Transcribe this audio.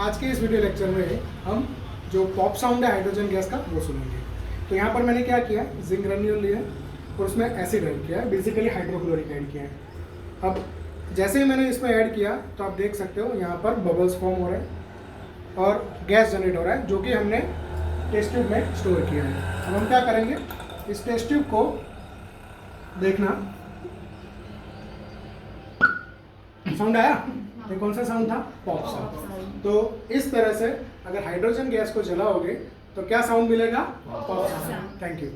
आज के इस वीडियो लेक्चर में हम जो पॉप साउंड है हाइड्रोजन गैस का वो सुनेंगे। तो यहाँ पर मैंने क्या किया, जिंक ग्रेन्यूल लिया और उसमें एसिड ऐड किया है, बेसिकली हाइड्रोक्लोरिक ऐड किया है। अब जैसे ही मैंने इसमें ऐड किया तो आप देख सकते हो यहाँ पर बबल्स फॉर्म हो रहे हैं और गैस जनरेट हो रहा है, जो कि हमने टेस्ट ट्यूब में स्टोर किया है। अब हम क्या करेंगे, इस टेस्ट ट्यूब को देखना, साउंड आया, ये कौन सा साउंड था, पॉप साउंड। तो इस तरह से अगर हाइड्रोजन गैस को जलाओगे तो क्या साउंड मिलेगा, पॉप साउंड। Thank you.